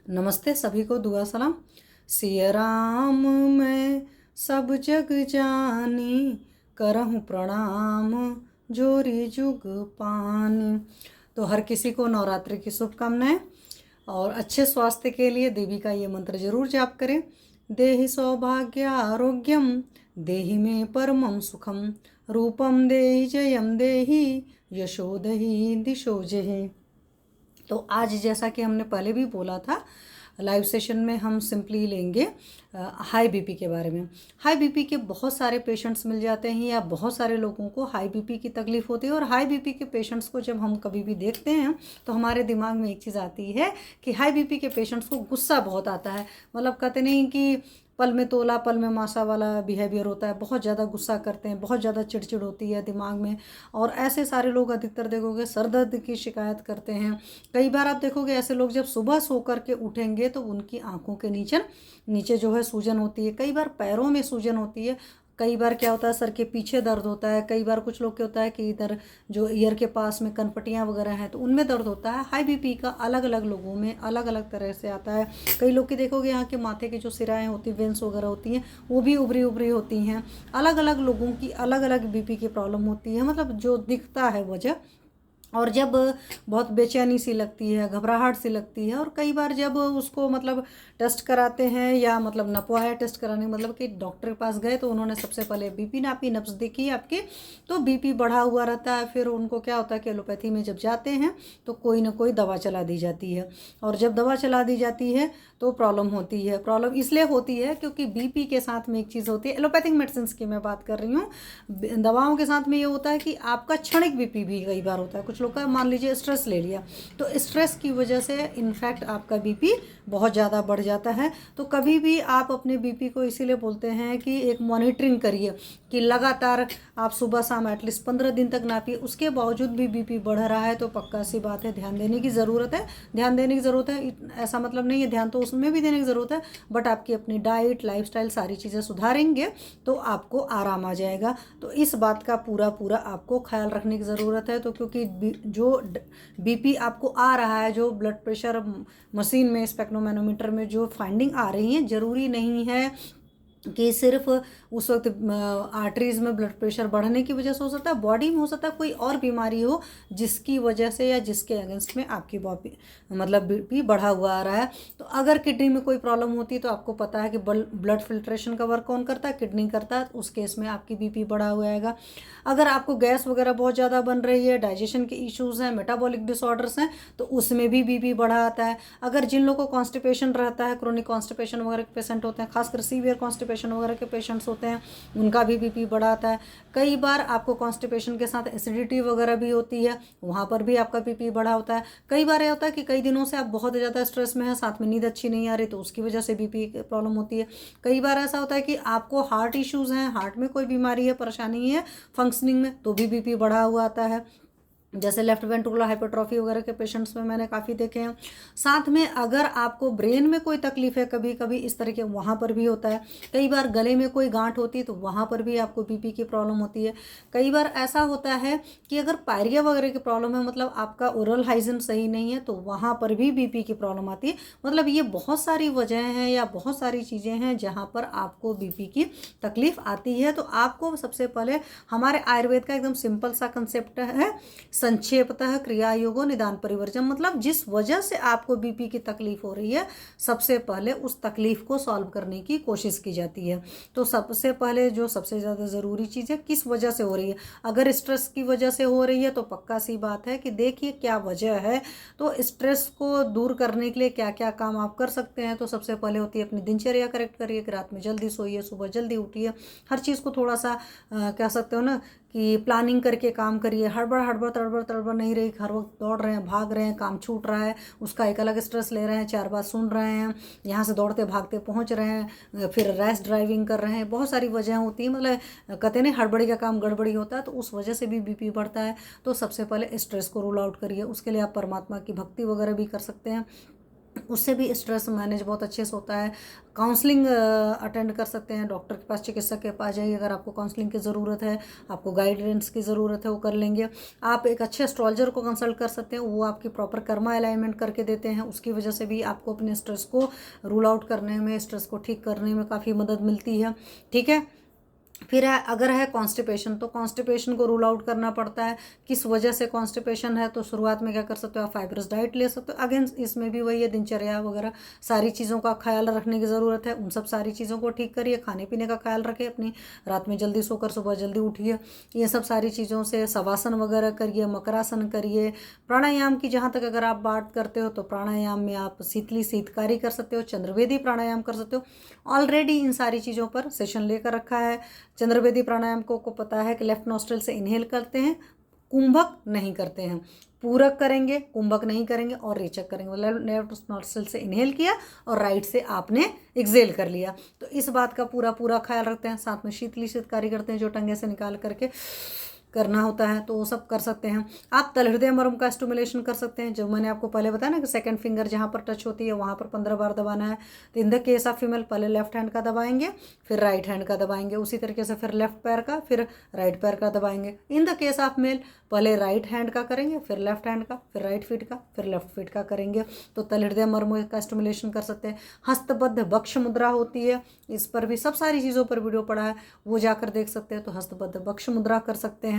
नमस्ते सभी को, दुआ सलाम। सिया राम मैं सब जग जानी, करहूँ प्रणाम जोरी जुग पानी। तो हर किसी को नवरात्रि की शुभकामनाएं और अच्छे स्वास्थ्य के लिए देवी का ये मंत्र जरूर जाप करें। देहि सौभाग्य आरोग्यम, देहि में परमं सुखम, रूपम देहि जयम देहि, यशो देहि दिशो जहि। तो आज जैसा कि हमने पहले भी बोला था, लाइव सेशन में हम सिंपली लेंगे हाई बीपी के बारे में। हाई बीपी के बहुत सारे पेशेंट्स मिल जाते हैं या बहुत सारे लोगों को हाई बीपी की तकलीफ होती है। और हाई बीपी के पेशेंट्स को जब हम कभी भी देखते हैं तो हमारे दिमाग में एक चीज़ आती है कि हाई बीपी के पेशेंट्स को गुस्सा बहुत आता है। मतलब कहते नहीं कि पल में तोला पल में मासा वाला बिहेवियर होता है, बहुत ज़्यादा गुस्सा करते हैं, बहुत ज़्यादा चिड़चिड़ होती है दिमाग में। और ऐसे सारे लोग अधिकतर देखोगे सर दर्द की शिकायत करते हैं। कई बार आप देखोगे ऐसे लोग जब सुबह सो कर के उठेंगे तो उनकी आंखों के नीचे नीचे जो है सूजन होती है, कई बार पैरों में सूजन होती है, कई बार क्या होता है सर के पीछे दर्द होता है, कई बार कुछ लोग क्या होता है कि इधर जो ईयर के पास में कनपटियाँ वगैरह हैं तो उनमें दर्द होता है। हाई बीपी का अलग अलग लोगों में अलग अलग तरह से आता है। कई लोग की देखोगे यहाँ के माथे की जो सिराएँ होती हैं, वेंस वगैरह होती हैं, वो भी उभरी उभरी होती हैं। अलग अलग लोगों की अलग अलग बीपी की प्रॉब्लम होती है, मतलब जो दिखता है वजह। और जब बहुत बेचैनी सी लगती है, घबराहट सी लगती है, और कई बार जब उसको मतलब टेस्ट कराते हैं या मतलब नपवा है टेस्ट कराने, मतलब कि डॉक्टर के पास गए तो उन्होंने सबसे पहले बीपी नापी, नब्ज देखी आपकी, तो बीपी बढ़ा हुआ रहता है। फिर उनको क्या होता है कि एलोपैथी में जब जाते हैं तो कोई ना कोई दवा चला दी जाती है। और जब दवा चला दी जाती है तो प्रॉब्लम होती है। प्रॉब्लम इसलिए होती है क्योंकि बीपी के साथ में एक चीज़ होती है, एलोपैथिक मेडिसिन की मैं बात कर रही हूँ। दवाओं के साथ में ये होता है कि आपका क्षणिक बीपी भी कई बार होता है। कुछ लोग का मान लीजिए स्ट्रेस ले लिया तो स्ट्रेस की वजह से इनफैक्ट आपका बीपी बहुत ज़्यादा बढ़ जाता है। तो कभी भी आप अपने बीपी को इसीलिए बोलते हैं कि एक मॉनिटरिंग करिए कि लगातार आप सुबह शाम एटलीस्ट 15 दिन तक नापिए। उसके बावजूद भी बीपी बढ़ रहा है तो पक्का सी बात है ध्यान देने की ज़रूरत है। ध्यान देने की ज़रूरत है, ऐसा मतलब नहीं है ध्यान तो उसमें भी देने की ज़रूरत है, बट आपकी अपनी डाइट लाइफस्टाइल सारी चीज़ें सुधारेंगे तो आपको आराम आ जाएगा। तो इस बात का पूरा पूरा आपको ख्याल रखने की ज़रूरत है। तो क्योंकि जो बीपी आपको आ रहा है, जो ब्लड प्रेशर मशीन में स्पेक्ट्रोमैनोमीटर में जो फाइंडिंग आ रही है, ज़रूरी नहीं है कि सिर्फ उस वक्त आर्टरीज में ब्लड प्रेशर बढ़ने की वजह से हो सकता है, बॉडी में हो सकता है कोई और बीमारी हो जिसकी वजह से या जिसके अगेंस्ट में आपकी बॉडी मतलब बीपी बढ़ा हुआ आ रहा है। तो अगर किडनी में कोई प्रॉब्लम होती है तो आपको पता है कि ब्लड फिल्ट्रेशन का वर्क कौन करता है, किडनी करता है, तो उस केस में आपकी बीपी बढ़ा हुआ आएगा। अगर आपको गैस वगैरह बहुत ज़्यादा बन रही है, डाइजेशन के इश्यूज़ हैं, मेटाबॉलिक डिसऑर्डर्स हैं, तो उसमें भी बीपी बढ़ा आता है। अगर जिन लोगों को कॉन्स्टिपेशन रहता है, क्रोनिक कॉन्स्टिपेशन वगैरह के पेशेंट होते हैं, खासकर सीवियर कॉन्स्टिपेशन वगैरह के पेशेंट्स होते हैं, उनका भी बीपी बढ़ा आता है। कई बार आपको कॉन्स्टिपेशन के साथ एसिडिटी वगैरह भी होती है, वहाँ पर भी आपका बीपी बढ़ा होता है। कई बार यह होता है कि कई दिनों से आप बहुत ज़्यादा स्ट्रेस में हैं, साथ में नींद अच्छी नहीं आ रही, तो उसकी वजह से बीपी प्रॉब्लम होती है। कई बार ऐसा होता है कि आपको हार्ट इश्यूज़ हैं, हार्ट में कोई बीमारी है, परेशानी है फंक्शनिंग में, तो भी बीपी बढ़ा हुआ आता है। जैसे लेफ्ट वेंट्रिकुलर हाइपरट्रॉफी वगैरह के पेशेंट्स में मैंने काफ़ी देखे हैं। साथ में अगर आपको ब्रेन में कोई तकलीफ है, कभी कभी इस तरह के, वहाँ पर भी होता है। कई बार गले में कोई गांठ होती है तो वहाँ पर भी आपको बीपी की प्रॉब्लम होती है। कई बार ऐसा होता है कि अगर पायरिया वगैरह की प्रॉब्लम है, मतलब आपका ओरल हाइजीन सही नहीं है, तो वहाँ पर भी बीपी की प्रॉब्लम आती है। मतलब ये बहुत सारी वजह हैं या बहुत सारी चीज़ें हैं जहाँ पर आपको बीपी की तकलीफ आती है। तो आपको सबसे पहले हमारे आयुर्वेद का एकदम सिंपल सा कंसेप्ट है, संक्षेपतः क्रिया योगो निदान परिवर्जन। मतलब जिस वजह से आपको बीपी की तकलीफ हो रही है, सबसे पहले उस तकलीफ को सॉल्व करने की कोशिश की जाती है। तो सबसे पहले जो सबसे ज़्यादा ज़रूरी चीज़ है, किस वजह से हो रही है। अगर स्ट्रेस की वजह से हो रही है तो पक्का सी बात है कि देखिए क्या वजह है। तो स्ट्रेस को दूर करने के लिए क्या क्या काम आप कर सकते हैं। तो सबसे पहले होती है अपनी दिनचर्या करेक्ट करिए कि रात में जल्दी सोइए, सुबह जल्दी उठिए। हर चीज़ को थोड़ा सा कह सकते हो ना कि प्लानिंग करके काम करिए। हड़बड़ हड़बड़ तड़बड़ तड़बड़ नहीं रही, हर वक्त दौड़ रहे हैं, भाग रहे हैं, काम छूट रहा है, उसका एक अलग स्ट्रेस ले रहे हैं, चार बात सुन रहे हैं, यहाँ से दौड़ते भागते पहुँच रहे हैं, फिर रैश ड्राइविंग कर रहे हैं, बहुत सारी वजह होती है। मतलब कहते नहीं हड़बड़ी का काम गड़बड़ी होता है, तो उस वजह से भी बीपी बढ़ता है। तो सबसे पहले स्ट्रेस को रूल आउट करिए। उसके लिए आप परमात्मा की भक्ति वगैरह भी कर सकते हैं। उससे भी स्ट्रेस मैनेज बहुत अच्छे से होता है। काउंसलिंग अटेंड कर सकते हैं, डॉक्टर के पास, चिकित्सक के पास जाइए अगर आपको काउंसलिंग की ज़रूरत है, आपको गाइडेंस की ज़रूरत है, वो कर लेंगे। आप एक अच्छे एस्ट्रोलॉजर को कंसल्ट कर सकते हैं, वो आपकी प्रॉपर कर्मा अलाइनमेंट करके देते हैं। उसकी वजह से भी आपको अपने स्ट्रेस को रूल आउट करने में, स्ट्रेस को ठीक करने में काफ़ी मदद मिलती है। ठीक है। फिर अगर है कॉन्स्टिपेशन, तो कॉन्स्टिपेशन को रूल आउट करना पड़ता है, किस वजह से कॉन्स्टिपेशन है। तो शुरुआत में क्या कर सकते हो आप, फाइब्रस डाइट ले सकते हो। अगेन इसमें भी वही है, दिनचर्या वगैरह सारी चीज़ों का ख्याल रखने की ज़रूरत है। उन सब सारी चीज़ों को ठीक करिए, खाने पीने का ख्याल रखें, अपनी रात में जल्दी सोकर सुबह जल्दी उठिए। ये सब सारी चीज़ों से शवासन वगैरह करिए, मकरासन करिए। प्राणायाम की जहाँ तक अगर आप बात करते हो तो प्राणायाम में आप शीतली शीतकारी कर सकते हो, चंद्रवेदी प्राणायाम कर सकते हो। ऑलरेडी इन सारी चीज़ों पर सेशन लेकर रखा है। चंद्रवेदी प्राणायाम को पता है कि लेफ्ट नॉस्ट्रल से इनहेल करते हैं, कुंभक नहीं करते हैं। पूरक करेंगे, कुंभक नहीं करेंगे, और रेचक करेंगे। लेफ्ट नॉस्ट्रल से इनहेल किया और राइट से आपने एक्सेल कर लिया। तो इस बात का पूरा पूरा ख्याल रखते हैं। साथ में शीतली शीतकारी करते हैं, जो टंगे से निकाल करके करना होता है, तो वो सब कर सकते हैं। आप तल हृदय मर्म का स्टिमुलेशन कर सकते हैं, जो मैंने आपको पहले बताया ना कि सेकंड फिंगर जहाँ पर टच होती है वहाँ पर 15 बार दबाना है। तो in the case of female पहले लेफ्ट हैंड का दबाएंगे, फिर राइट हैंड का दबाएंगे, उसी तरीके से फिर लेफ्ट पैर का, फिर राइट पैर का दबाएंगे। In the case of male पहले राइट हैंड का करेंगे, फिर लेफ्ट हैंड का, फिर राइट फीट का, फिर लेफ्ट फीट का करेंगे। तो तल हृदय मर्म का स्टिमुलेशन कर सकते हैं। हस्तबद्ध बक्ष मुद्रा होती है, इस पर भी सब सारी चीज़ों पर वीडियो पड़ा है, वो जाकर देख सकते हैं। तो हस्तबद्ध बक्ष मुद्रा कर सकते हैं।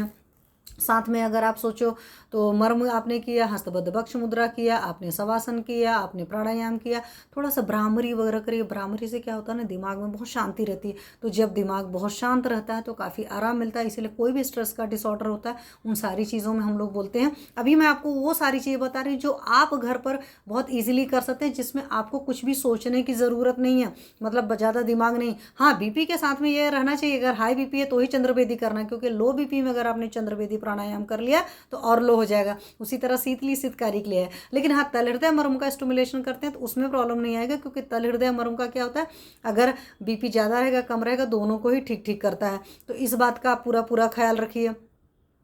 साथ में अगर आप सोचो तो मर्म आपने किया, हस्तबद्ध बक्ष मुद्रा किया, आपने शवासन किया, आपने प्राणायाम किया, थोड़ा सा भ्रामरी वगैरह करिए। भ्रामरी से क्या होता है ना, दिमाग में बहुत शांति रहती है। तो जब दिमाग बहुत शांत रहता है तो काफ़ी आराम मिलता है। इसलिए कोई भी स्ट्रेस का डिसऑर्डर होता है, उन सारी चीज़ों में हम लोग बोलते हैं। अभी मैं आपको वो सारी चीज़ें बता रही हूँ जो आप घर पर बहुत ईजिली कर सकते हैं, जिसमें आपको कुछ भी सोचने की ज़रूरत नहीं है, मतलब ज़्यादा दिमाग नहीं। हाँ, बीपी के साथ में ये रहना चाहिए, अगर हाई बीपी है तो ही चंद्रवेदी करना है, क्योंकि लो बीपी में अगर आपने चंद्रवेदी प्राणायाम कर लिया तो और लो हो जाएगा। उसी तरह शीतली शीतकारी के लिए है। लेकिन हाँ, तल हृदय मर्म का स्टिमुलेशन करते हैं तो उसमें प्रॉब्लम नहीं आएगा, क्योंकि तल हृदय मर्म का क्या होता है, अगर बीपी ज़्यादा रहेगा कम रहेगा, दोनों को ही ठीक ठीक करता है। तो इस बात का आप पूरा पूरा ख्याल रखिए।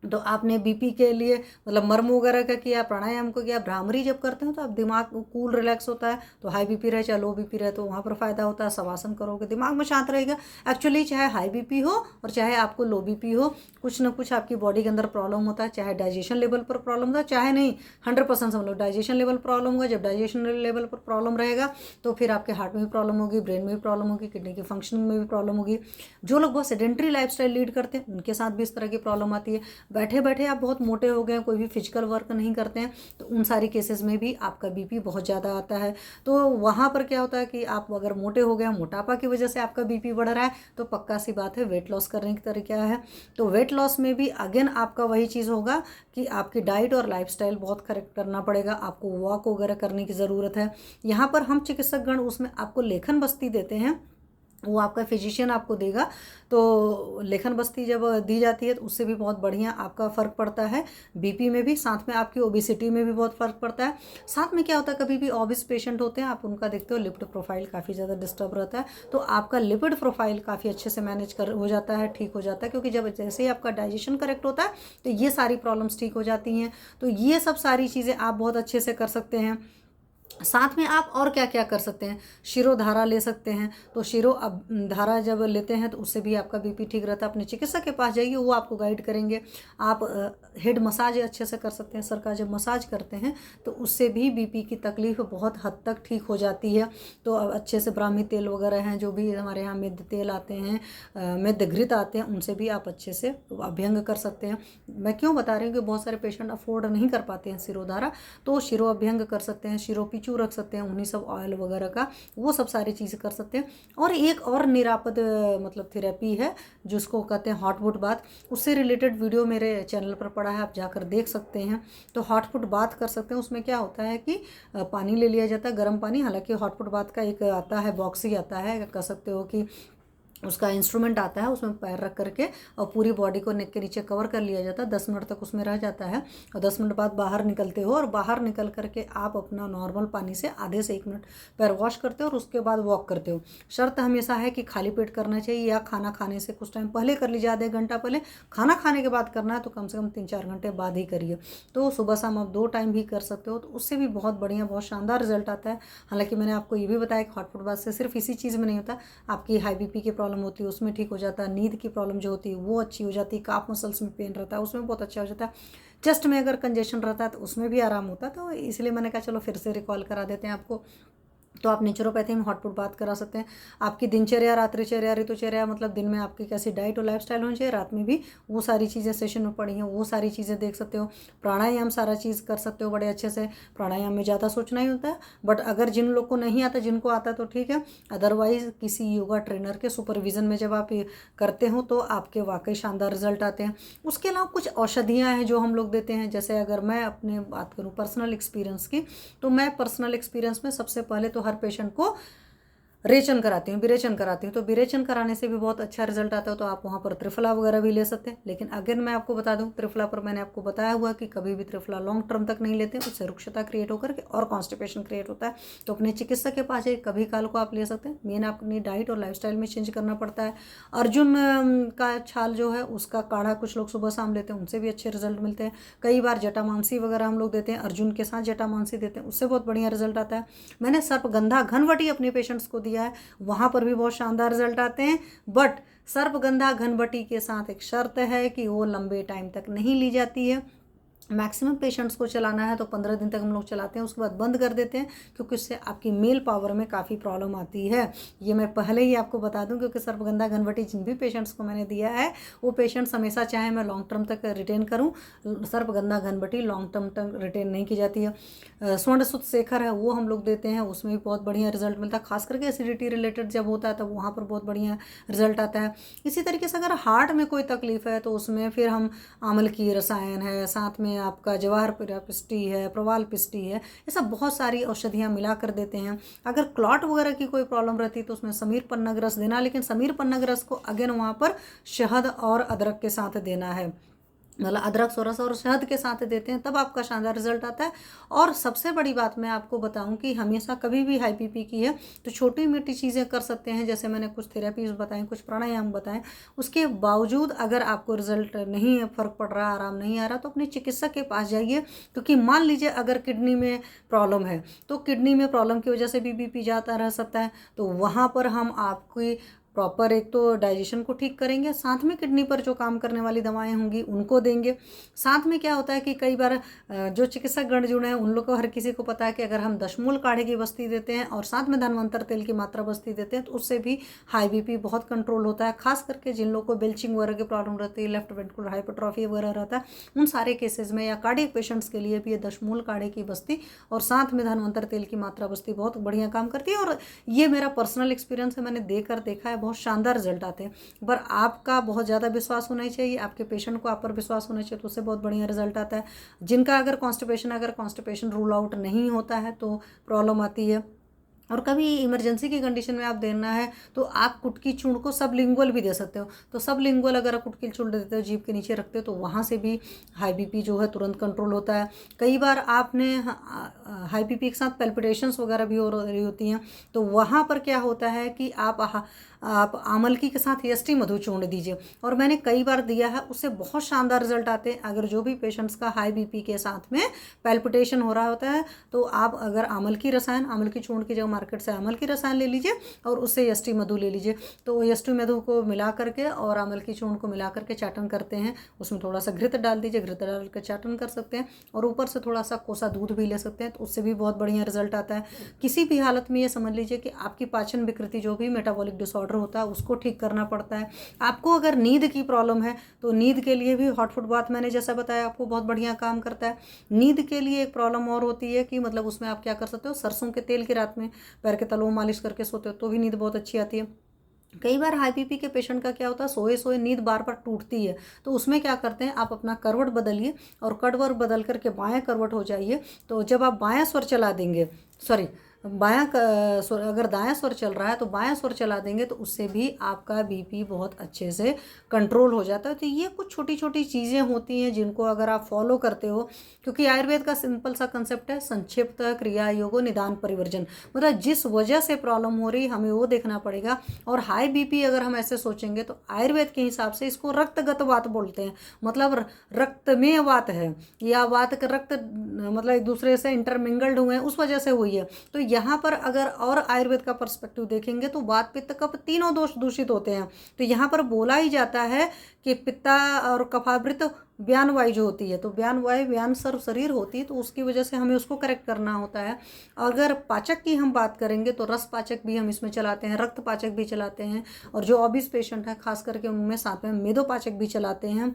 तो आपने बीपी के लिए मतलब मर्म वगैरह का किया, प्राणायाम को किया, भ्रामरी जब करते हो तो आप दिमाग कूल रिलैक्स होता है। तो हाई बीपी रहे चाहे लो बीपी रहे तो वहाँ पर फायदा होता है। शवासन करोगे दिमाग में शांत रहेगा। एक्चुअली चाहे हाई बीपी हो और चाहे आपको लो बीपी हो, कुछ ना कुछ आपकी बॉडी के अंदर प्रॉब्लम होता है, चाहे डाइजेशन लेवल पर प्रॉब्लम होता है, चाहे नहीं 100% समझ लो डाइजेशन लेवल प्रॉब्लम होगा। जब डाइजेशन लेवल पर प्रॉब्लम रहेगा तो फिर आपके हार्ट में भी प्रॉब्लम होगी, ब्रेन में भी प्रॉब्लम होगी, किडनी की फंक्शनिंग में भी प्रॉब्लम होगी। जो लोग बहुत सेडेंट्री लाइफस्टाइल लीड करते हैं उनके साथ भी इस तरह की प्रॉब्लम आती है। बैठे बैठे आप बहुत मोटे हो गए, कोई भी फिजिकल वर्क नहीं करते हैं, तो उन सारी केसेस में भी आपका बीपी बहुत ज़्यादा आता है। तो वहाँ पर क्या होता है कि आप अगर मोटे हो गए, मोटापा की वजह से आपका बीपी बढ़ रहा है, तो पक्का सी बात है वेट लॉस करने की तरीका है। तो वेट लॉस में भी अगेन आपका वही चीज़ होगा कि आपकी डाइट और लाइफस्टाइल बहुत करेक्ट करना पड़ेगा। आपको वॉक वगैरह करने की ज़रूरत है। यहाँ पर हम चिकित्सकगण उसमें आपको लेखन बस्ती देते हैं, वो आपका फिजिशियन आपको देगा। तो लेखन बस्ती जब दी जाती है तो उससे भी बहुत बढ़िया आपका फ़र्क पड़ता है बीपी में भी, साथ में आपकी ओबेसिटी में भी बहुत फ़र्क पड़ता है। साथ में क्या होता है, कभी भी ऑबिस पेशेंट होते हैं, आप उनका देखते हो लिपिड प्रोफाइल काफ़ी ज़्यादा डिस्टर्ब रहता है, तो आपका लिपिड प्रोफाइल काफ़ी अच्छे से मैनेज कर हो जाता है, ठीक हो जाता है। क्योंकि जब जैसे ही आपका डाइजेशन करेक्ट होता है तो ये सारी प्रॉब्लम्स ठीक हो जाती हैं। तो ये सब सारी चीज़ें आप बहुत अच्छे से कर सकते हैं। साथ में आप और क्या क्या कर सकते हैं, शिरोधारा ले सकते हैं। तो शिरो धारा जब लेते हैं तो उससे भी आपका बीपी ठीक रहता है। अपने चिकित्सक के पास जाइए, वो आपको गाइड करेंगे। आप हेड मसाज अच्छे से कर सकते हैं। सर का जब मसाज करते हैं तो उससे भी बीपी की तकलीफ बहुत हद तक ठीक हो जाती है। तो अच्छे से ब्राह्मी तेल वगैरह हैं, जो भी हमारे यहाँ मेद तेल आते हैं, मेद घृत आते हैं, उनसे भी आप अच्छे से अभ्यंग कर सकते हैं। मैं क्यों बता रही हूँ कि बहुत सारे पेशेंट अफोर्ड नहीं कर पाते हैं शिरोधारा, तो शिरो अभ्यंग कर सकते हैं, शिरो पिचू रख सकते हैं, उन्हीं सब ऑयल वगैरह का, वो सब सारी चीज़ें कर सकते हैं। और एक और निरापद मतलब थेरेपी है जिसको कहते हैं हॉटवुड बाथ, उससे रिलेटेड वीडियो मेरे चैनल पर पड़ा है, आप जाकर देख सकते हैं। तो हॉटवुड बाथ कर सकते हैं। उसमें क्या होता है कि पानी ले लिया जाता है, गर्म पानी। हालांकि हॉटवुड बाथ का एक आता है बॉक्स ही आता है, कह सकते हो कि उसका इंस्ट्रूमेंट आता है, उसमें पैर रख करके और पूरी बॉडी को नेक के नीचे कवर कर लिया जाता है। 10 मिनट तक उसमें रह जाता है और 10 मिनट बाद बाहर निकलते हो और बाहर निकल करके आप अपना नॉर्मल पानी से आधे से 1 मिनट पैर वॉश करते हो और उसके बाद वॉक करते हो। शर्त हमेशा है कि खाली पेट करना चाहिए या खाना खाने से कुछ टाइम पहले कर लीजिए, आधे घंटा पहले। खाना खाने के बाद करना है तो कम से कम 3-4 घंटे बाद ही करिए। तो सुबह शाम आप 2 टाइम भी कर सकते हो, तो उससे भी बहुत बढ़िया, बहुत शानदार रिजल्ट आता है। हालांकि मैंने आपको ये भी बताया कि हॉट फुट बाथ से सिर्फ इसी चीज़ में नहीं होता, आपकी हाई बीपी की प्रॉब्लम होती है उसमें ठीक हो जाता है, नींद की प्रॉब्लम जो होती है वो अच्छी हो जाती है, काफ मसल्स में पेन रहता है उसमें बहुत अच्छा हो जाता है, चेस्ट में अगर कंजेशन रहता है तो उसमें भी आराम होता है। तो इसलिए मैंने कहा चलो फिर से रिकॉल करा देते हैं आपको। तो आप नेचुरोपैथी में हॉट फुट बात करा सकते हैं। आपकी दिनचर्या, रात्रिचर्या, ऋतुचर्या, मतलब दिन में आपकी कैसी डाइट और लाइफस्टाइल होनी चाहिए, रात में भी वो सारी चीज़ें सेशन में पड़ी हैं, वो सारी चीज़ें देख सकते हो। प्राणायाम सारा चीज़ कर सकते हो बड़े अच्छे से। प्राणायाम में ज़्यादा सोचना ही होता है, बट अगर जिन लोग को नहीं आता, जिनको आता है तो ठीक है, अदरवाइज किसी योगा ट्रेनर के सुपरविजन में जब आप करते हो तो आपके वाकई शानदार रिजल्ट आते हैं। उसके अलावा कुछ औषधियाँ हैं जो हम लोग देते हैं। जैसे अगर मैं अपने बात करूँ पर्सनल एक्सपीरियंस की, तो मैं पर्सनल एक्सपीरियंस में सबसे पहले तो हर पेशेंट को रेचन कराती हूँ, विरेचन कराती हूँ। तो विरेचन कराने से भी बहुत अच्छा रिजल्ट आता है। तो आप वहाँ पर त्रिफला वगैरह भी ले सकते हैं। लेकिन अगर मैं आपको बता दूँ, त्रिफला पर मैंने आपको बताया हुआ कि कभी भी त्रिफला लॉन्ग टर्म तक नहीं लेते, उससे रुक्षता क्रिएट होकर के और कॉन्स्टिपेशन क्रिएट होता है। तो अपने चिकित्सक के पास जाइए, कभी काल को आप ले सकते हैं। मेन अपनी डाइट और लाइफस्टाइल में चेंज करना पड़ता है। अर्जुन का छाल जो है उसका काढ़ा कुछ लोग सुबह शाम लेते हैं, उनसे भी अच्छे रिजल्ट मिलते हैं। कई बार जटामांसी वगैरह हम लोग देते हैं, अर्जुन के साथ जटामांसी देते हैं, उससे बहुत बढ़िया रिजल्ट आता है। मैंने सर्पगंधा घनवटी अपने पेशेंट्स को दिया है, वहाँ पर भी बहुत शानदार रिजल्ट आते हैं। बट सर्पगंधा घनवटी के साथ एक शर्त है कि वो लंबे टाइम तक नहीं ली जाती है। मैक्सिमम पेशेंट्स को चलाना है तो 15 दिन तक हम लोग चलाते हैं, उसके बाद बंद कर देते हैं, क्योंकि उससे आपकी मेल पावर में काफ़ी प्रॉब्लम आती है। ये मैं पहले ही आपको बता दूं, क्योंकि सर्पगंधा घनवटी जिन भी पेशेंट्स को मैंने दिया है वो पेशेंट्स हमेशा चाहे मैं लॉन्ग टर्म तक रिटेन करूं, सर्पगंधा घनवटी लॉन्ग टर्म तक रिटेन नहीं की जाती है। स्वर्ण सुत शेखर है वो हम लोग देते हैं, उसमें भी बहुत बढ़िया रिजल्ट मिलता है। खास करके एसिडिटी रिलेटेड जब होता है तब वहाँ पर बहुत बढ़िया रिजल्ट आता है। इसी तरीके से अगर हार्ट में कोई तकलीफ है तो उसमें फिर हम आमल की रसायन है, साथ में आपका जवाहर पिष्टी है, प्रवाल पिष्टी है, ये सब बहुत सारी औषधियाँ मिला कर देते हैं। अगर क्लॉट वगैरह की कोई प्रॉब्लम रहती है तो उसमें समीर पन्नाग्रस देना, लेकिन समीर पन्नाग्रस को अगेन वहाँ पर शहद और अदरक के साथ देना है, मतलब अदरक, सोरस और शहद के साथ देते हैं, तब आपका शानदार रिजल्ट आता है। और सबसे बड़ी बात मैं आपको बताऊं कि हमेशा कभी भी हाई बीपी की है तो छोटी मोटी चीज़ें कर सकते हैं। जैसे मैंने कुछ थेरेपीज बताएं, कुछ प्राणायाम बताएं, उसके बावजूद अगर आपको रिजल्ट नहीं फ़र्क पड़ रहा, आराम नहीं आ रहा, तो अपने चिकित्सक के पास जाइए। क्योंकि मान लीजिए अगर किडनी में प्रॉब्लम है तो किडनी में प्रॉब्लम की वजह से भी बीपी जाता रह सकता है, तो वहाँ पर हम आपकी प्रॉपर एक तो डाइजेशन को ठीक करेंगे, साथ में किडनी पर जो काम करने वाली दवाएं होंगी उनको देंगे। साथ में क्या होता है कि कई बार जो चिकित्सक गण जुड़े हैं उन लोग को, हर किसी को पता है कि अगर हम दशमूल काढ़े की बस्ती देते हैं और साथ में धनवंतर तेल की मात्रा बस्ती देते हैं तो उससे भी हाई बीपी बहुत कंट्रोल होता है। खास करके जिन लोगों को बेल्चिंग वगैरह की प्रॉब्लम रहती है, लेफ्ट वेंट्रिकुलर हाइपरट्रॉफी वगैरह रहता है, उन सारे केसेज में, या कार्डियक पेशेंट्स के लिए भी ये दशमूल काढ़े की बस्ती और साथ में धनवंतर तेल की मात्रा बस्ती बहुत बढ़िया काम करती है। और ये मेरा पर्सनल एक्सपीरियंस है, मैंने देकर देखा है, बहुत शानदार रिजल्ट आते हैं। पर आपका बहुत ज़्यादा विश्वास होना चाहिए, आपके पेशेंट को आप पर विश्वास होना चाहिए, तो उससे बहुत बढ़िया रिजल्ट आता है। जिनका अगर कॉन्स्टिपेशन रूल आउट नहीं होता है तो प्रॉब्लम आती है। और कभी इमरजेंसी की कंडीशन में आप देना है तो आप कुटकी चूर्ण को सबलिंगुअल भी दे सकते हो। तो सबलिंगुअल अगर आप कुटकी चूर्ण देते हो, जीभ के नीचे रखते हो, तो वहाँ से भी हाई बीपी जो है तुरंत कंट्रोल होता है। कई बार आपने हाई बीपी के साथ पैल्पिटेशंस वगैरह भी हो रही होती हैं, तो वहाँ पर क्या होता है कि आप आमलकी के साथ एसटी मधु चूर्ण दीजिए। और मैंने कई बार दिया है, उससे बहुत शानदार रिजल्ट आते हैं। अगर जो भी पेशेंट्स का हाई बीपी के साथ में पैल्पिटेशन हो रहा होता है तो आप अगर आमलकी चूर्ण की जगह मार्केट से आमलकी रसायन ले लीजिए और उससे एसटी मधु ले लीजिए। तो एसटी मधु को मिला करके और आमलकी चूर्ण को मिला करके चाटन करते हैं, उसमें थोड़ा सा घृत डाल दीजिए, घृत डाल कर चाटन कर सकते हैं और ऊपर से थोड़ा सा कोसा दूध भी ले सकते हैं, तो उससे भी बहुत बढ़िया रिजल्ट आता है। किसी भी हालत में ये समझ लीजिए कि आपकी पाचन विकृति, जो भी मेटाबॉलिक डिसऑर्डर होता है, उसको ठीक करना पड़ता है। आपको अगर नींद की प्रॉब्लम है तो नींद के लिए भी हॉट फुट बाथ मैंने जैसा बताया आपको बहुत बढ़िया काम करता है। नींद के लिए एक प्रॉब्लम और होती है कि मतलब उसमें आप क्या कर सकते हो, सरसों के तेल की रात में पैर के तलों मालिश करके सोते हो तो भी नींद बहुत अच्छी आती है। कई बार हाई बीपी के पेशेंट का क्या होता है, सोए सोए नींद बार बार टूटती है, तो उसमें क्या करते हैं, आप अपना करवट बदलिए और करवट बदल करके बाएं करवट हो जाइए। तो जब आप बायां स्वर चला देंगे, अगर दायां स्वर चल रहा है तो बायां स्वर चला देंगे तो उससे भी आपका बीपी बहुत अच्छे से कंट्रोल हो जाता है। तो ये कुछ छोटी छोटी चीज़ें होती हैं जिनको अगर आप फॉलो करते हो, क्योंकि आयुर्वेद का सिंपल सा कंसेप्ट है संक्षिप्त क्रिया योगो निदान परिवर्जन, मतलब जिस वजह से प्रॉब्लम हो रही हमें वो देखना पड़ेगा। और हाई बीपी अगर हम ऐसे सोचेंगे तो आयुर्वेद के हिसाब से इसको रक्तगत वात बोलते हैं, मतलब रक्त में वात है या वात का रक्त मतलब एक दूसरे से इंटरमिंगल्ड हुए हैं उस वजह से हुई है। तो यहाँ पर अगर और आयुर्वेद का पर्सपेक्टिव देखेंगे तो वात पित्त कफ तीनों दोष दूषित होते हैं। तो यहाँ पर बोला ही जाता है कि पित्ता और कफावृत व्यान वायु जो होती है, तो व्यान वायु व्यान सर्व शरीर होती है, तो उसकी वजह से हमें उसको करेक्ट करना होता है। अगर पाचक की हम बात करेंगे तो रस पाचक भी हम इसमें चलाते हैं, रक्त पाचक भी चलाते हैं, और जो ओबीस पेशेंट है खास करके उनमें साथ में मेदो पाचक भी चलाते हैं।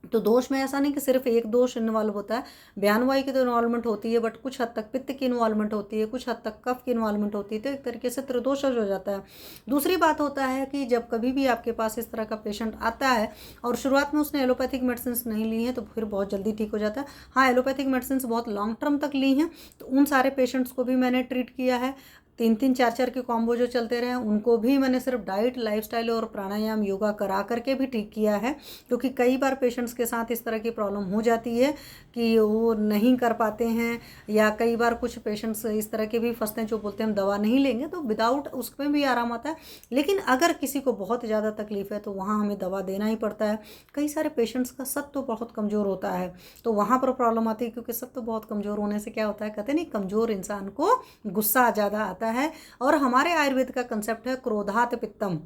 तो दोष में ऐसा नहीं कि सिर्फ एक दोष इन्वॉल्व होता है, बयान वायु की तो इन्वॉल्वमेंट होती है, बट कुछ हद तक पित्त की इन्वॉल्वमेंट होती है, कुछ हद तक कफ की इन्वॉल्वमेंट होती है, तो एक तरीके से त्रिदोषज हो जाता है। दूसरी बात होता है कि जब कभी भी आपके पास इस तरह का पेशेंट आता है और शुरुआत में उसने एलोपैथिक मेडिसिन नहीं ली है तो फिर बहुत जल्दी ठीक हो जाता है। हाँ, एलोपैथिक मेडिसिन बहुत लॉन्ग टर्म तक ली हैं तो उन सारे पेशेंट्स को भी मैंने ट्रीट किया है। 3-3 4-4 के कॉम्बो जो चलते रहे उनको भी मैंने सिर्फ डाइट लाइफस्टाइल और प्राणायाम योगा करा करके भी ठीक किया है, क्योंकि कई बार पेशेंट्स के साथ इस तरह की प्रॉब्लम हो जाती है कि वो नहीं कर पाते हैं, या कई बार कुछ पेशेंट्स इस तरह के भी फंसते हैं जो बोलते हैं हम दवा नहीं लेंगे, तो विदाउट उसमें भी आराम आता है। लेकिन अगर किसी को बहुत ज़्यादा तकलीफ है तो वहाँ हमें दवा देना ही पड़ता है। कई सारे पेशेंट्स का सत्व तो बहुत कमज़ोर होता है तो वहाँ पर प्रॉब्लम आती है, क्योंकि सत्व तो बहुत कमज़ोर होने से क्या होता है, कहते नहीं कमज़ोर इंसान को गुस्सा ज़्यादा आता है। और हमारे आयुर्वेद का कंसेप्ट है क्रोधात पित्तम,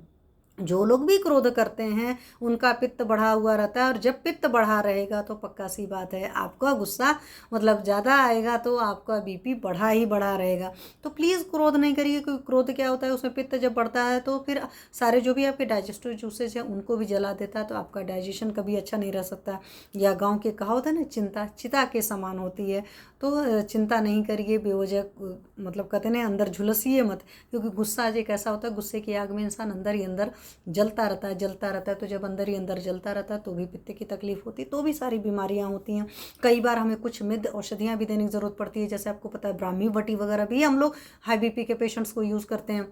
जो लोग भी क्रोध करते हैं उनका पित्त बढ़ा हुआ रहता है, और जब पित्त बढ़ा रहेगा तो पक्का सी बात है आपका गुस्सा मतलब ज़्यादा आएगा, तो आपका बीपी बढ़ा ही बढ़ा रहेगा। तो प्लीज़ क्रोध नहीं करिए, क्योंकि क्रोध क्या होता है, उसमें पित्त जब बढ़ता है तो फिर सारे जो भी आपके डाइजेस्टिव जूसेज हैं उनको भी जला देता है, तो आपका डाइजेशन कभी अच्छा नहीं रह सकता। या गाँव के कहावत है ना, चिंता चिता के समान होती है, तो चिंता नहीं करिए बेवजह, मतलब कहते हैं अंदर झुलसिए मत, क्योंकि गुस्सा आज एक ऐसा होता है, गुस्से की आग में इंसान अंदर ही अंदर जलता रहता है जलता रहता है। तो जब अंदर ही अंदर जलता रहता है तो भी पित्त की तकलीफ होती है, तो भी सारी बीमारियां होती हैं। कई बार हमें कुछ मिद औषधियां भी देने की ज़रूरत पड़ती है, जैसे आपको पता है ब्राह्मी वटी वगैरह भी हम लोग हाई बीपी के पेशेंट्स को यूज़ करते हैं।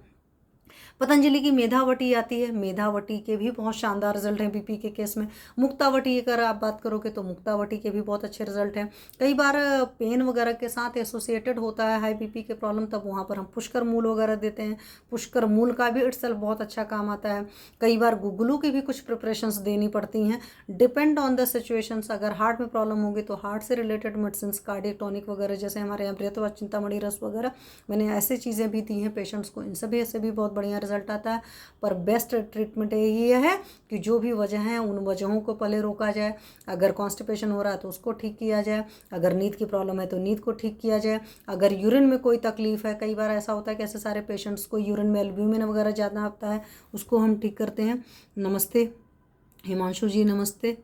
पतंजलि की मेधावटी आती है, मेधावटी के भी बहुत शानदार रिजल्ट हैं बीपी के केस में। मुक्तावटी अगर आप बात करोगे तो मुक्तावटी के भी बहुत अच्छे रिजल्ट हैं। कई बार पेन वगैरह के साथ एसोसिएटेड होता है हाई बीपी के प्रॉब्लम, तब वहाँ पर हम पुष्कर मूल वगैरह देते हैं। पुष्कर मूल का भी इट्सेल्फ बहुत अच्छा काम आता है। कई बार गुगलू की भी कुछ प्रिपरेशंस देनी पड़ती हैं, डिपेंड ऑन द सिचुएशंस। अगर हार्ट में प्रॉब्लम होगी तो हार्ट से रिलेटेड मेडिसिन, कार्डियक टॉनिक वगैरह, जैसे हमारे यहाँ अमृतवा चिंतामणि रस वगैरह, मैंने ऐसी चीज़ें भी दी हैं पेशेंट्स को, इन सभी से भी बहुत बढ़िया रिजल्ट आता है। पर बेस्ट ट्रीटमेंट यही है कि जो भी वजह हैं उन वजहों को पहले रोका जाए। अगर कॉन्स्टिपेशन हो रहा है तो उसको ठीक किया जाए, अगर नींद की प्रॉब्लम है तो नींद को ठीक किया जाए, अगर यूरिन में कोई तकलीफ है, कई बार ऐसा होता है कि ऐसे सारे पेशेंट्स को यूरिन में एल्ब्यूमिन वगैरह ज़्यादा आता है, उसको हम ठीक करते हैं। नमस्ते हिमांशु जी, नमस्ते।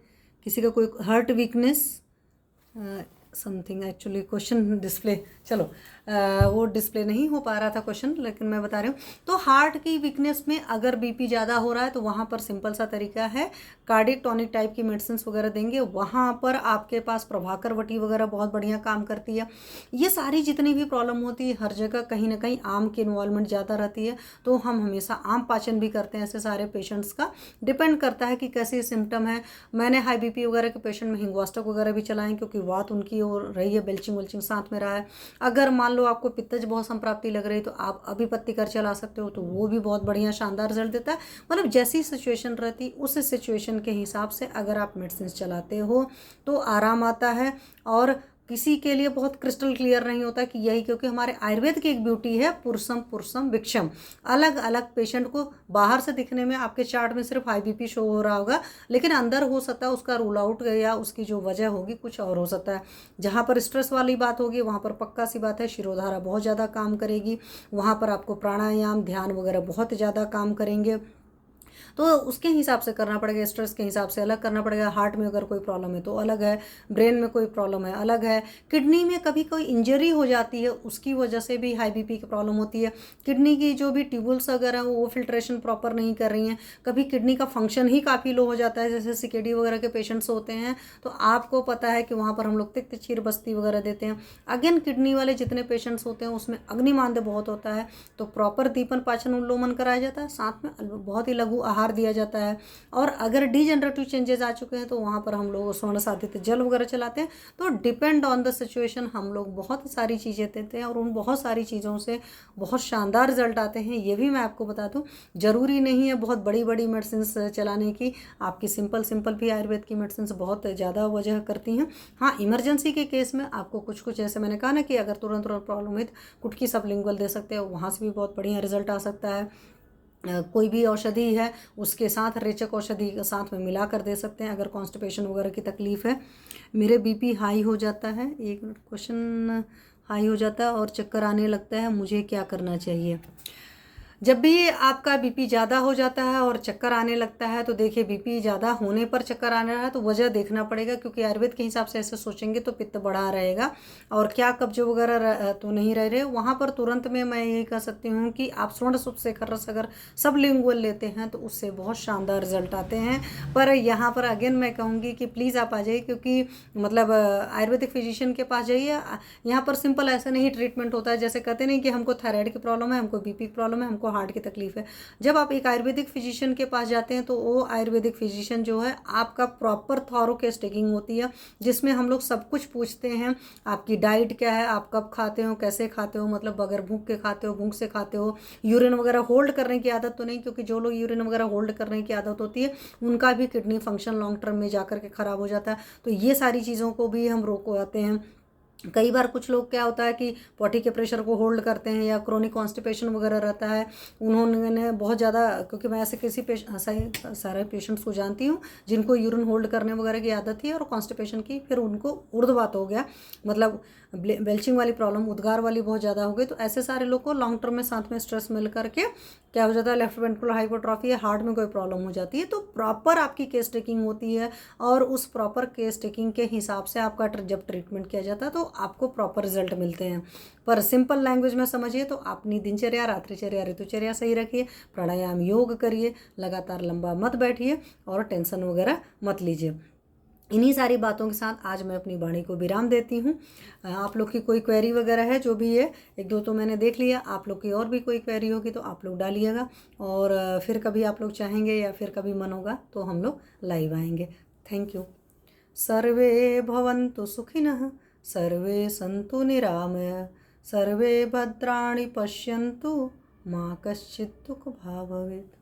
किसी का कोई heart weakness something, actually question display, चलो वो डिस्प्ले नहीं हो पा रहा था क्वेश्चन, लेकिन मैं बता रही हूँ। तो हार्ट की वीकनेस में अगर बीपी ज़्यादा हो रहा है तो वहाँ पर सिंपल सा तरीका है, कार्डियक टॉनिक टाइप की मेडिसिन वगैरह देंगे। वहाँ पर आपके पास प्रभाकर वटी वगैरह बहुत बढ़िया काम करती है। ये सारी जितनी भी प्रॉब्लम होती है हर जगह कहीं ना कहीं आम की इन्वॉल्वमेंट ज़्यादा रहती है, तो हम हमेशा आम पाचन भी करते हैं ऐसे सारे पेशेंट्स का। डिपेंड करता है कि कैसी सिम्टम है। मैंने हाई बीपी वगैरह के पेशेंट में हिंगवास्टक वगैरह भी चलाएं, क्योंकि वात उनकी और रही है, बेल्चिंग वेल्चिंग साथ में रहा है। अगर मान लो आपको पित्तज बहुत संप्राप्ति लग रही तो आप अभिपत्ति कर चला सकते हो, तो वो भी बहुत बढ़िया शानदार रिजल्ट देता है। मतलब जैसी सिचुएशन रहती उस सिचुएशन के हिसाब से अगर आप मेडिसिन चलाते हो तो आराम आता है। और किसी के लिए बहुत क्रिस्टल क्लियर नहीं होता कि यही, क्योंकि हमारे आयुर्वेद की एक ब्यूटी है पुरुषम पुरुषम विक्षम। अलग अलग पेशेंट को बाहर से दिखने में आपके चार्ट में सिर्फ हाई बीपी शो हो रहा होगा, लेकिन अंदर हो सकता है उसका रूल आउट या उसकी जो वजह होगी कुछ और हो सकता है। जहाँ पर स्ट्रेस वाली बात होगी वहाँ पर पक्का सी बात है शिरोधारा बहुत ज़्यादा काम करेगी, वहाँ पर आपको प्राणायाम ध्यान वगैरह बहुत ज़्यादा काम करेंगे। तो उसके हिसाब से करना पड़ेगा, स्ट्रेस के हिसाब से अलग करना पड़ेगा। हार्ट में अगर कोई प्रॉब्लम है तो अलग है, ब्रेन में कोई प्रॉब्लम है अलग है, किडनी में कभी कोई इंजरी हो जाती है उसकी वजह से भी हाई बीपी की प्रॉब्लम होती है। किडनी की जो भी ट्यूबल्स वगैरह वो फिल्ट्रेशन प्रॉपर नहीं कर रही हैं, कभी किडनी का फंक्शन ही काफ़ी लो हो जाता है, जैसे सीकेडी वगैरह के पेशेंट्स होते हैं तो आपको पता है कि वहाँ पर हम लोग तिक्त चीर बस्ती वगैरह देते हैं। अगेन किडनी वाले जितने पेशेंट्स होते हैं उसमें अग्निमांद्य बहुत होता है, तो प्रॉपर दीपन पाचन उन्लोमन कराया जाता है, साथ में बहुत ही लघु आहार दिया जाता है। और अगर डीजनरेटिव चेंजेस आ चुके हैं तो वहाँ पर हम लोग स्वर्ण साधित जल वगैरह चलाते हैं। तो डिपेंड ऑन द सिचुएशन हम लोग बहुत सारी चीज़ें देते हैं और उन बहुत सारी चीज़ों से बहुत शानदार रिजल्ट आते हैं। ये भी मैं आपको बता दूँ, ज़रूरी नहीं है बहुत बड़ी बड़ी मेडिसिन चलाने की, आपकी सिंपल सिंपल भी आयुर्वेद की मेडिसिन बहुत ज़्यादा वजह करती हैं। हाँ, इमरजेंसी के केस में आपको कुछ कुछ जैसे मैंने कहा ना कि अगर तुरंत तुरंत प्रॉब्लम हुई तो कुटकी सबलिंगुअल दे सकते हैं, वहाँ से भी बहुत बढ़िया रिजल्ट आ सकता है। कोई भी औषधि है उसके साथ रेचक औषधि के साथ में मिला कर दे सकते हैं अगर कॉन्स्टिपेशन वगैरह की तकलीफ़ है। मेरे बीपी हाई हो जाता है, एक मिनट, क्वेश्चन, हाई हो जाता है और चक्कर आने लगता है, मुझे क्या करना चाहिए? जब भी आपका बीपी ज़्यादा हो जाता है और चक्कर आने लगता है तो देखिए बीपी ज़्यादा होने पर चक्कर आने रहा है तो वजह देखना पड़ेगा, क्योंकि आयुर्वेद के हिसाब से ऐसे सोचेंगे तो पित्त बढ़ा रहेगा और क्या कब्ज वगैरह तो नहीं रह रहे। वहाँ पर तुरंत में मैं यही कह सकती हूँ कि आप स्वर्ण सुख शेखर रस अगर सब लिंगुअल लेते हैं तो उससे बहुत शानदार रिजल्ट आते हैं। पर यहाँ पर अगेन मैं कहूँगी कि प्लीज़ आप आ जाइए, क्योंकि मतलब आयुर्वेदिक फिजिशियन के पास जाइए। यहाँ पर सिंपल ऐसा नहीं ट्रीटमेंट होता है, जैसे कहते नहीं कि हमको थायराइड की प्रॉब्लम है, हमको बीपी की प्रॉब्लम है, हमको हार्ट की तकलीफ है। जब आप एक आयुर्वेदिक फिजिशियन के पास जाते हैं तो वो आयुर्वेदिक फिजिशियन जो है आपका प्रॉपर थॉरो केस टेकिंग होती है, जिसमें हम लोग सब कुछ पूछते हैं। आपकी डाइट क्या है, आप कब खाते हो, कैसे खाते हो, मतलब बगैर भूख के खाते हो, भूख से खाते हो, यूरिन वगैरह होल्ड करने की आदत तो नहीं, क्योंकि जो लोग यूरिन वगैरह होल्ड करने की आदत होती है उनका भी किडनी फंक्शन लॉन्ग टर्म में जाकर के खराब हो जाता है। तो ये सारी चीज़ों को भी हम रोकवाते हैं। कई बार कुछ लोग क्या होता है कि पॉटी के प्रेशर को होल्ड करते हैं या क्रोनिक कॉन्स्टिपेशन वगैरह रहता है, उन्होंने बहुत ज़्यादा, क्योंकि मैं ऐसे किसी सारे पेशेंट्स को जानती हूँ जिनको यूरिन होल्ड करने वगैरह की आदत थी और कॉन्स्टिपेशन की, फिर उनको ऊर्ध्वात हो गया, मतलब बेल्चिंग वाली प्रॉब्लम, उद्गार वाली बहुत ज़्यादा हो गई। तो ऐसे सारे लोग को लॉन्ग टर्म में साथ में स्ट्रेस मिल करके क्या हो जाता है, लेफ्ट वेंट्रिकुलर हाइपरट्रॉफी या हार्ट में कोई प्रॉब्लम हो जाती है। तो प्रॉपर आपकी केस टेकिंग होती है और उस प्रॉपर केस टेकिंग के हिसाब से आपका जब ट्रीटमेंट किया जाता है तो आपको प्रॉपर रिजल्ट मिलते हैं। पर सिंपल लैंग्वेज में समझिए तो अपनी दिनचर्या, रात्रिचर्या, ऋतुचर्या सही रखिए, प्राणायाम योग करिए, लगातार लंबा मत बैठिए और टेंशन वगैरह मत लीजिए। इन्हीं सारी बातों के साथ आज मैं अपनी वाणी को विराम देती हूँ। आप लोग की कोई क्वेरी वगैरह है जो भी है, एक दो तो मैंने देख लिया, आप लोग की और भी कोई क्वेरी होगी तो आप लोग डालिएगा और फिर कभी आप लोग चाहेंगे या फिर कभी मन होगा तो हम लोग लाइव आएंगे। Thank you. सर्वे भवन्तु सुखिनः, सर्वे सन्तु निरामया, सर्वे भद्राणि पश्यन्तु, मा कश्चित् दुःखभाग् भवेत्।